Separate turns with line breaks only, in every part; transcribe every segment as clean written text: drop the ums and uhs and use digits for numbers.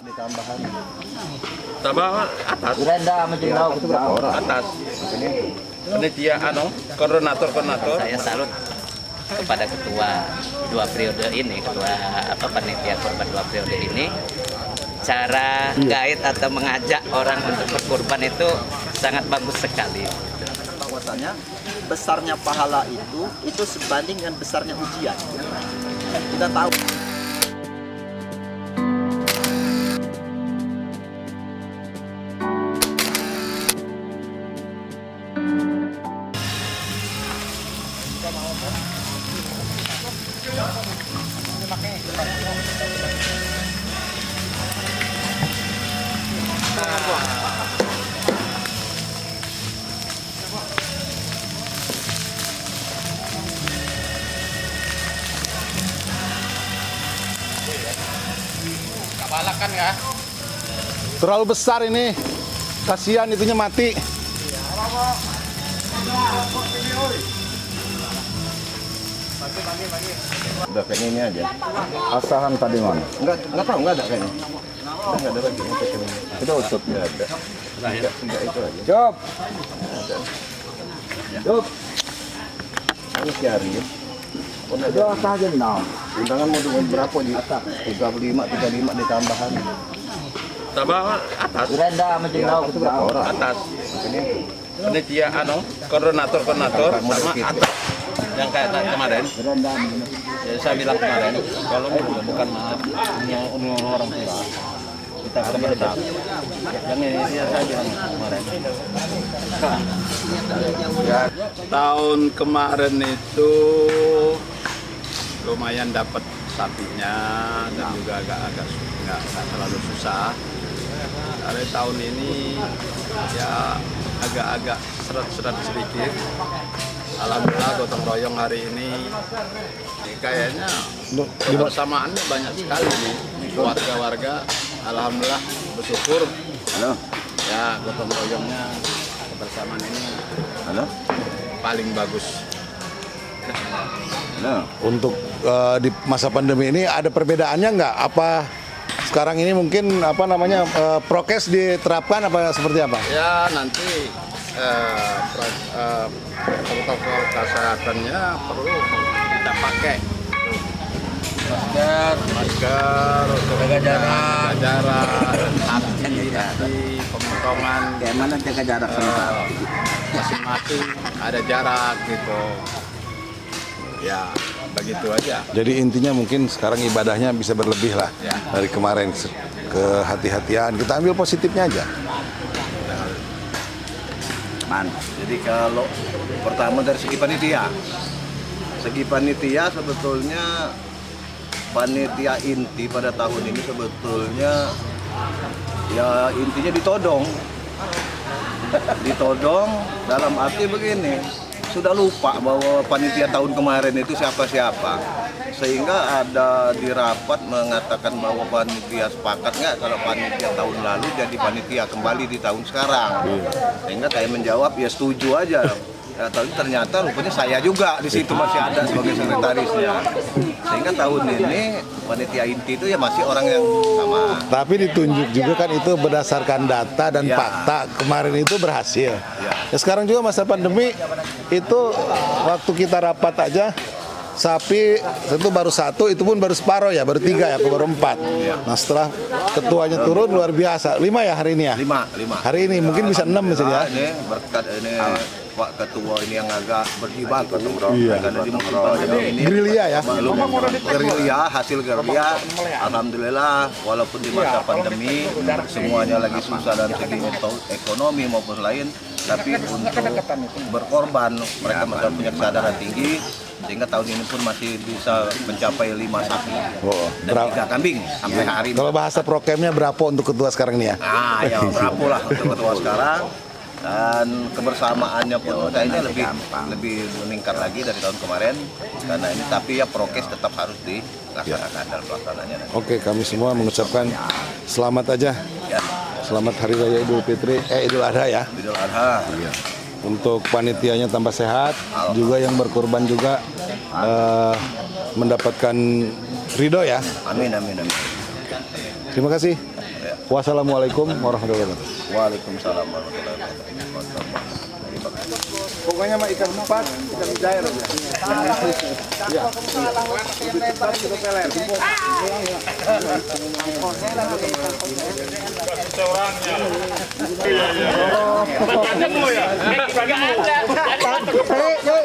Ditambahan.
Tambah atas.
Renda menjendau itu berapa orang?
Atas. Panitia koordinator.
Saya salut kepada ketua dua periode ini, panitia korban 2 periode ini. Cara guide atau mengajak orang untuk berkorban itu sangat bagus sekali.
Bahwasanya besarnya pahala itu sebanding dengan besarnya ujian. Kita tahu.
Kapalakan ya.
Terlalu besar ini, kasihan itunya mati.
Udah kayaknya ini aja. Asahan tadi mana? Enggak tahu, enggak ada kayaknya. Enggak ada lagi. Itu usut ya ada. Enggak itu aja. Job. Job. Ini si Ari. Udah saja nah. Undangan mau dengan berapa di atas? 35 ditambahan.
Tambah atas.
Renda menjendau itu berapa orang?
Atas. Panitia koordinator sama atas. Yang kayak kemarin. Ya, saya bilang kemarin, kalau bukan yang orang tua, kita berdebat. Yang ini saya bilang kemarin. Tahun kemarin itu lumayan dapat sapinya dan juga agak nggak terlalu susah. Dari tahun ini ya agak seret-seret sedikit. Alhamdulillah gotong royong hari ini kayaknya kebersamaannya banyak sekali nih warga-warga. Alhamdulillah bersyukur.
Halo.
Ya gotong royongnya kebersamaan ini paling bagus.
Nah,
Untuk di masa pandemi ini ada perbedaannya nggak? Apa sekarang ini mungkin prokes diterapkan apa seperti apa?
Ya nanti protokol kesehatannya perlu kita pakai. Masker, jaga jarak, hati, pemotongan.
kayak mana jaga jarak
Masing-masing ada jarak gitu. Ya begitu aja.
Jadi intinya mungkin sekarang ibadahnya bisa berlebih lah
Ya.
dari kemarin kehati-hatian. Kita ambil positifnya aja.
Jadi kalau pertama dari segi panitia sebetulnya panitia inti pada tahun ini sebetulnya ya intinya ditodong dalam arti begini, sudah lupa bahwa panitia tahun kemarin itu siapa-siapa, sehingga ada di rapat mengatakan bahwa panitia sepakat nggak kalau panitia tahun lalu jadi panitia kembali di tahun sekarang. Sehingga saya menjawab ya setuju aja. Ya, tapi ternyata rupanya saya juga di situ masih ada sebagai sekretarisnya. Sehingga tahun ini panitia inti itu ya masih orang yang sama.
Tapi ditunjuk juga kan itu berdasarkan data dan
Ya.
fakta kemarin itu berhasil. Ya, sekarang juga masa pandemi itu waktu kita rapat aja sapi itu baru 1, itu pun baru separuh ya, baru 3 ya, baru 4. Nah setelah ketuanya turun luar biasa, 5 ya hari ini ya?
5.
Hari ini mungkin bisa 6 misalnya.
Ini berkat ini Pak Ketua ini yang agak berjibaku.
Iya.
Karena di musim pandemi ini
Gerilya ya?
belum hasil gerilya. Alhamdulillah walaupun di masa pandemi semuanya lagi susah dari segi ekonomi maupun lain, tapi untuk berkorban mereka punya kesadaran tinggi sehingga tahun ini pun masih bisa mencapai 5 sapi dan 3 kambing sampai hari ini.
Kalau bahasa prokemnya berapa untuk ketua sekarang ini ya?
Ya berapa lah untuk ketua sekarang. Dan kebersamaannya pun kayaknya lebih meningkat lagi dari tahun kemarin karena ini, tapi ya prokes tetap harus dilaksanakan dalam pelaksananya.
Oke, kami semua mengucapkan selamat aja.
Ya,
Selamat Hari Raya Idul Fitri, Idul Adha ya.
Idul Adha.
Untuk panitianya tambah sehat, juga yang berkorban juga mendapatkan ridho ya.
Amin.
Terima kasih. Wassalamualaikum warahmatullahi wabarakatuh.
Waalaikumsalam warahmatullahi wabarakatuh.
Pokoknya mah ikan empat, ikan jair aja. Ya.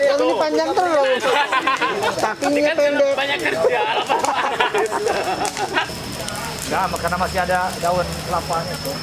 Yang ini panjang terus, kakinya pendek.
Banyak kerja.
Nah, karena masih ada daun kelapanya tuh.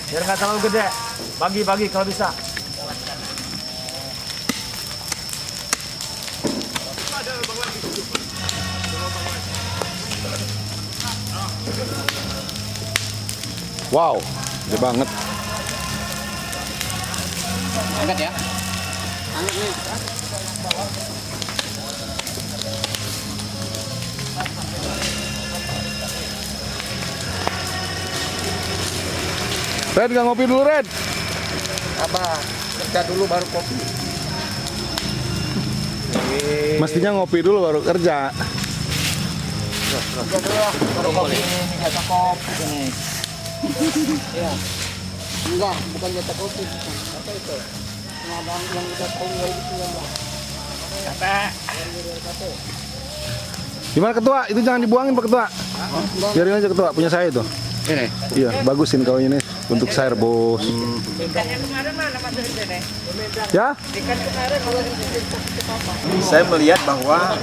Biar nggak terlalu gede, bagi-bagi kalau bisa.
Wow, gede banget.
Angkat ya.
Red, nggak ngopi dulu, Red?
Abah, kerja dulu baru kopi.
Mestinya ngopi dulu baru kerja.
Kerja dulu lah, baru kopi ini, jatah kopi ini. Iya. Enggak, bukan jatah kopi. Apa itu? Yang udah tahu itu yang
Gimana ketua? Itu jangan dibuangin Pak Ketua. Biarin aja ketua, punya saya itu.
Ini.
Iya, bagusin kau ini untuk sayur bos. Ya?
Saya melihat bahwa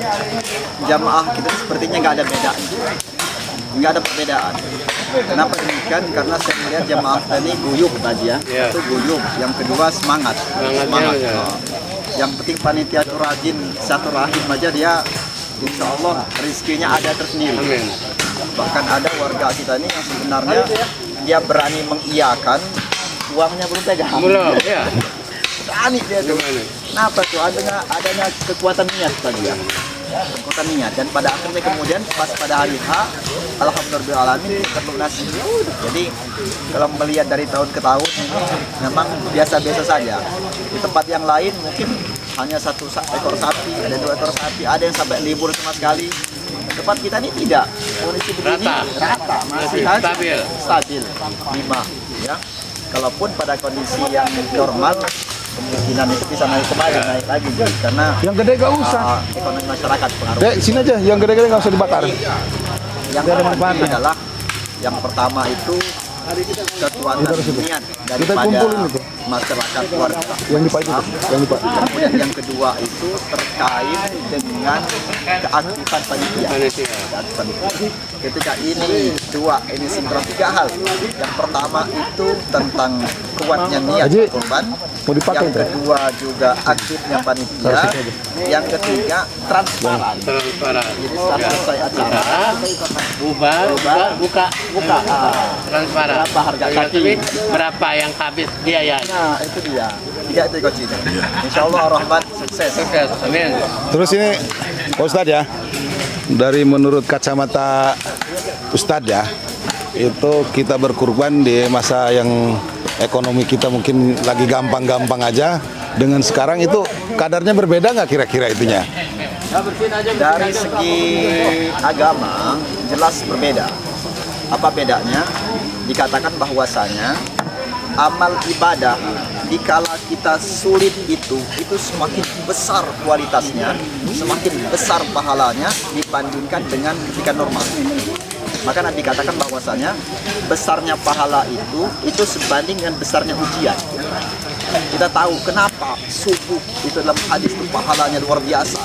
jamaah kita sepertinya nggak ada beda, nggak ada perbedaan. Kenapa demikian? Karena saya melihat jamaah kita ini guyup tadi ya, itu guyup. Yang kedua semangat. Yang penting panitia itu rajin, satu rahim aja dia, insya Allah rezekinya ada tersendiri. Bahkan ada warga kita ini yang sebenarnya dia berani mengiyakan, uangnya belum pegang.
Belum, ya.
Berani dia tuh. Kenapa tuh? Adanya kekuatan niat tadi ya. Kekuatan niat. Dan pada akhirnya kemudian pas pada hari H, alhamdulillahirrahmanirrahim terlunasi. Jadi kalau melihat dari tahun ke tahun ini memang biasa-biasa saja. Di tempat yang lain mungkin hanya satu ekor sapi, ada 2 ekor sapi, ada yang sampai libur sama sekali. Tempat kita ini tidak, kondisi begini rata, masih stabil 5 ya. Kalaupun pada kondisi yang normal kemungkinan itu bisa naik kembali, naik lagi karena
Yang gede gak usah.
ekonomi masyarakat pengaruh.
Dek, sini aja. Yang gede-gede nggak usah dibakar.
Yang penting adalah yang pertama itu kekuatan niat daripada masyarakat warga.
Yang di Pak itu. Yang di Pak.
Kemudian yang kedua itu terkait dengan keaktifan panitia. Ketika ini sinkron 3 hal. Yang pertama itu tentang kuatnya niat
Haji,
korban.
mau dipakai,
Yang kedua juga aktifnya panitia. Yang ketiga transparan. Jadi setelah selesai acara, buka
Transparan.
berapa harga kaki.
Berapa yang habis biaya?
Nah itu dia. 3 itu kuncinya. Insya Allah Ar-Rahman sukses.
Amin.
Terus ini Pak Ustadz ya, dari menurut kacamata Ustadz ya, itu kita berkurban di masa yang ekonomi kita mungkin lagi gampang-gampang aja, dengan sekarang itu kadarnya berbeda nggak kira-kira itunya?
Dari segi agama jelas berbeda. Apa bedanya? Dikatakan bahwasanya amal ibadah dikala kita sulit itu semakin besar kualitasnya, semakin besar pahalanya dibandingkan dengan ketika normal. Maka Nabi katakan bahwasanya besarnya pahala itu sebanding dengan besarnya ujian. Kita tahu kenapa subuh itu dalam hadis itu pahalanya luar biasa.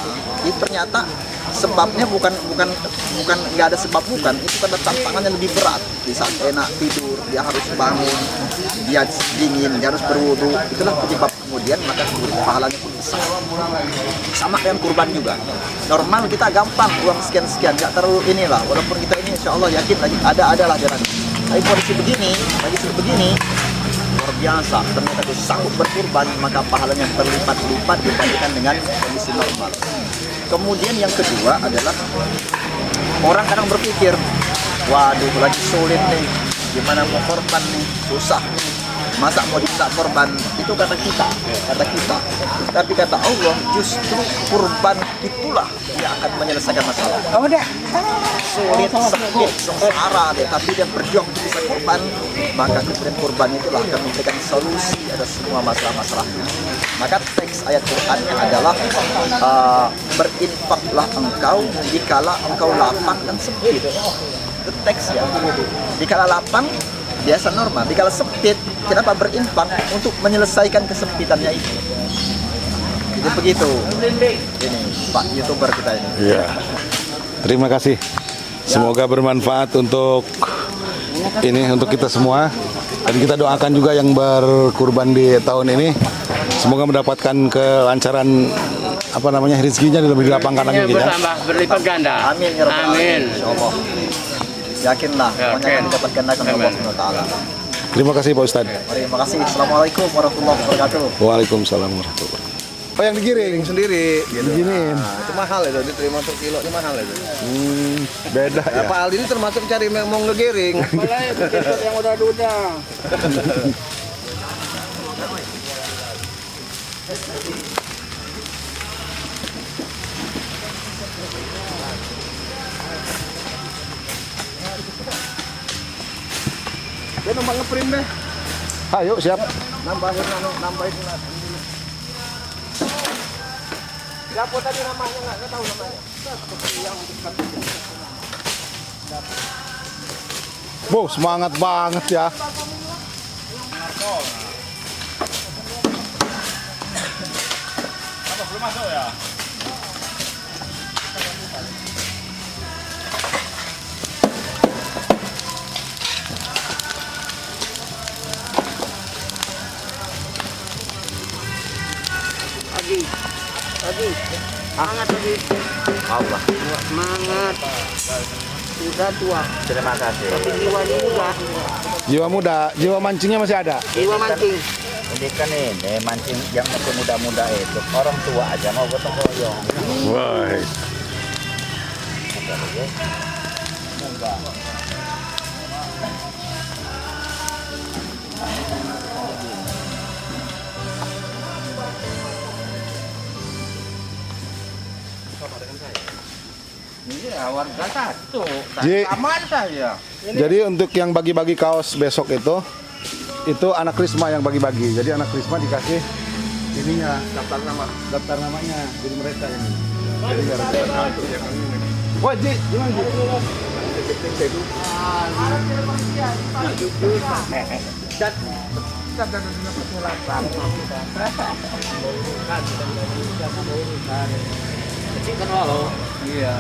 Itu ternyata sebabnya bukan nggak ada sebab, bukan itu karena tantangannya lebih berat. Di saat enak tidur dia harus bangun, dia dingin, dia harus berwudu, itulah penyebab kemudian maka kemudian pahalanya pun besar. Sama dengan kurban juga, normal kita gampang uang sekian nggak terlalu inilah, walaupun kita ini insya Allah yakin lagi adalah jalan. Tapi kondisi begini luar biasa, ternyata itu sanggup berkurban maka pahalanya berlipat-lipat dibandingkan dengan kondisi normal. Kemudian yang kedua adalah orang kadang berpikir, waduh lagi sulit nih, gimana mau korban nih, susah nih. Masa mau diminta korban itu kata kita. Tapi kata Allah justru kurban itulah yang akan menyelesaikan masalah.
Oh, udah.
Sulit, sempit, sengsara deh, tapi dia berjuang untuk bisa kurban, maka kemudian kurban itulah akan memberikan solusi atas semua masalah-masalahnya. Maka teks ayat Qur'annya adalah berinfaklah engkau dikala engkau lapang dan sempit. Itu teks ya. Dikala lapang biasa normal, dikala sempit kenapa berinfak untuk menyelesaikan kesempitannya itu. Jadi begitu. Ini Pak YouTuber kita ini.
Iya. Terima kasih. Semoga bermanfaat untuk kita semua, dan kita doakan juga yang berkurban di tahun ini semoga mendapatkan kelancaran rezekinya lebih dilapangkan lagi gitu ya.
Bertambah berlipat ganda.
Amin ya rabbal alamin.
Amin.
Insyaallah. Yakinlah semuanya akan didapatkan oleh Allah Subhanahu wa taala.
Terima kasih Pak Ustadz.
Terima kasih. Assalamualaikum warahmatullahi wabarakatuh.
Waalaikumsalam warahmatullahi wabarakatuh. Oh, yang digiring
Sendiri gitu.
diginiin.
Nah, itu mahal itu, diterima per kilo ini mahal itu.
Beda ya.
Nah, Pak Aldi ini termasuk cari mau ngegiring.
Malah yang udah duda.
Dia numpang ngeprint deh.
Ayo siap.
Nambahin.
Siapa tadi namanya nggak tahu namanya.
Wow, semangat banget ya.
Lagi. Semangat lagi.
Allah.
Semangat. Sudah tua.
Terima kasih.
Tapi jiwanya muda.
Jiwa muda, jiwa mancingnya masih ada.
Jiwa mancing.
Ini kan ini mancing yang masih muda-muda itu orang tua aja mau gotong royong.
Wah.
Iya, warga satu.
Ji,
Aman saya.
jadi untuk yang bagi-bagi kaos besok itu anak Krisma yang bagi-bagi. Jadi anak Krisma dikasih ininya, daftar namanya. Jadi mereka ini. Jadi nggak ada. Wah, Ji, gimana Ji?
Cikan walau.
Iya.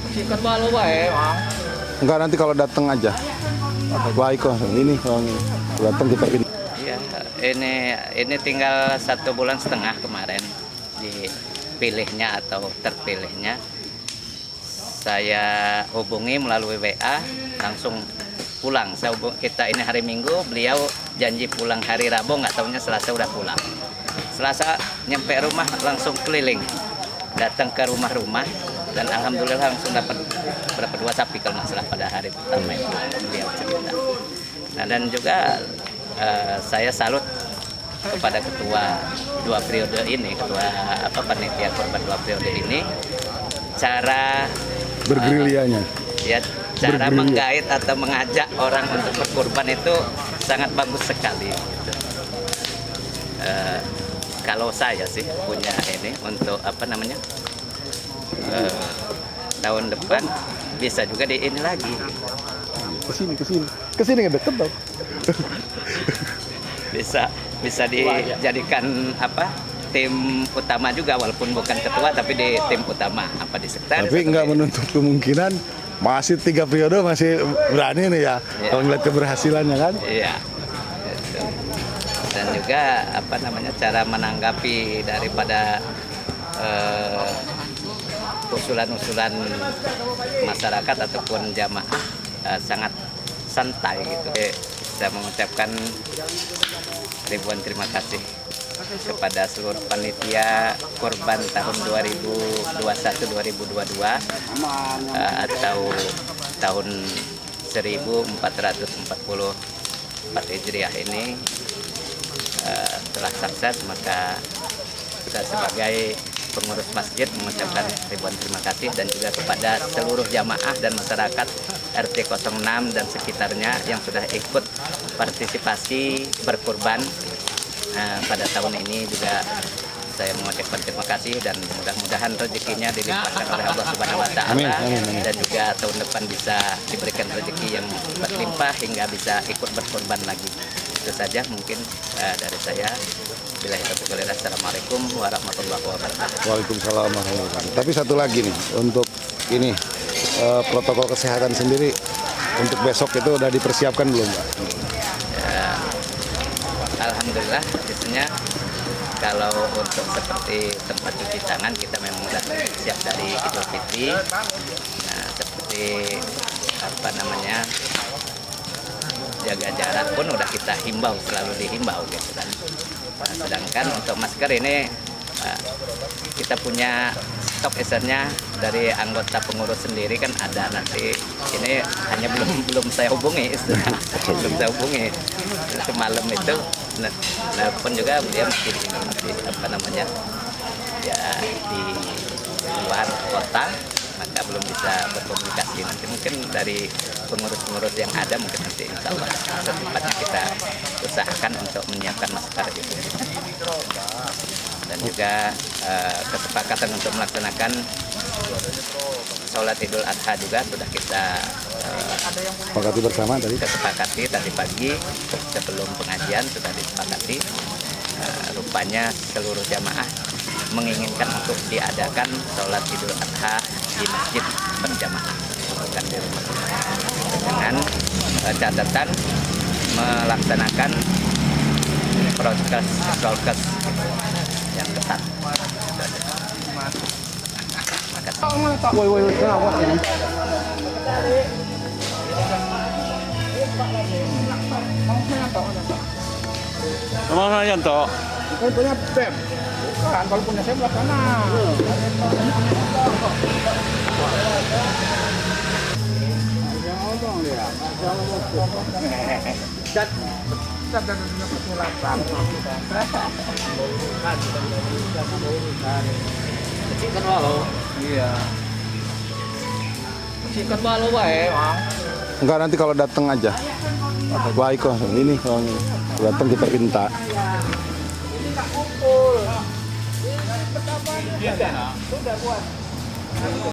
Cikan walau wae, Mang.
Enggak, nanti kalau datang aja. Baik kok, ini kalau datang kita ini.
Iya, ini tinggal 1,5 bulan kemarin dipilihnya atau terpilihnya. Saya hubungi melalui WA, langsung pulang. Kita ini hari Minggu, beliau janji pulang hari Rabu, nggak tahunya Selasa udah pulang. Selasa nyampe rumah langsung keliling, datang ke rumah-rumah, dan alhamdulillah langsung dapat berapa 2 sapi kalau nggak salah pada hari pertama itu beliau cerita. Nah, dan juga saya salut kepada ketua 2 periode ini, panitia korban 2 periode ini, cara
Bergerilyanya.
ya cara menggait atau mengajak orang untuk berkurban itu sangat bagus sekali gitu. Kalau saya sih punya ini untuk tahun depan bisa juga di ini lagi.
Kesini nggak deket dong.
Bisa dijadikan tim utama juga, walaupun bukan ketua tapi di tim utama di sekretaris.
Tapi nggak menutup kemungkinan masih 3 periode masih berani nih ya.
Iya.
Kalau ngeliat keberhasilannya kan.
Iya. Gitu. Dan juga cara menanggapi daripada usulan-usulan masyarakat ataupun jamaah sangat santai gitu. Saya mengucapkan ribuan terima kasih kepada seluruh panitia korban tahun 2021-2022 atau tahun 1440 Hijriah ini telah sukses, maka kita sebagai pengurus masjid mengucapkan ribuan terima kasih, dan juga kepada seluruh jamaah dan masyarakat RT 06 dan sekitarnya yang sudah ikut partisipasi berkurban pada tahun ini. Juga saya mengucapkan terima kasih, dan mudah-mudahan rezekinya dilimpahkan oleh Allah Subhanahu wa Ta'ala, dan juga tahun depan bisa diberikan rezeki yang berlimpah hingga bisa ikut berkorban lagi. Itu saja mungkin dari saya. Assalamualaikum warahmatullahi wabarakatuh.
Waalaikumsalam warahmatullahi wabarakatuh. Tapi satu lagi nih, untuk ini protokol kesehatan sendiri untuk besok itu udah dipersiapkan belum, Pak?
Alhamdulillah, biasanya kalau untuk seperti tempat cuci tangan kita memang sudah siap dari Idul Fitri. Nah, seperti apa namanya, jaga jarak pun udah kita himbau, selalu dihimbau gitu kan. Nah, sedangkan untuk masker ini kita punya stok esennya dari anggota pengurus sendiri kan ada, nanti ini hanya belum saya hubungi, belum saya hubungi semalam itu. Nah pun juga dia masih apa namanya ya di luar kota, maka belum bisa berkomunikasi. Nanti mungkin dari pengurus-pengurus yang ada mungkin nanti insya Allah secepatnya kita usahakan untuk menyiapkan masker itu. Dan juga kesepakatan untuk melaksanakan sholat Idul Adha juga sudah kita
Sepakati bersama tadi.
kesepakati tadi pagi sebelum pengajian sudah disepakati. Rupanya seluruh jamaah menginginkan untuk diadakan sholat Idul Adha di masjid berjamaah, bukan di rumah, dengan catatan melaksanakan prokes yang ketat.
Kemana Yanto?
Kan punya Pep. Bukan, kalau punya saya belah sana. Yang ngomong dia, kalau
Cikan walau,
iya.
cikan walau wae, Mang.
Enggak, nanti kalau datang aja. Baik kok, ini kalau datang kita minta.
Sudah buat.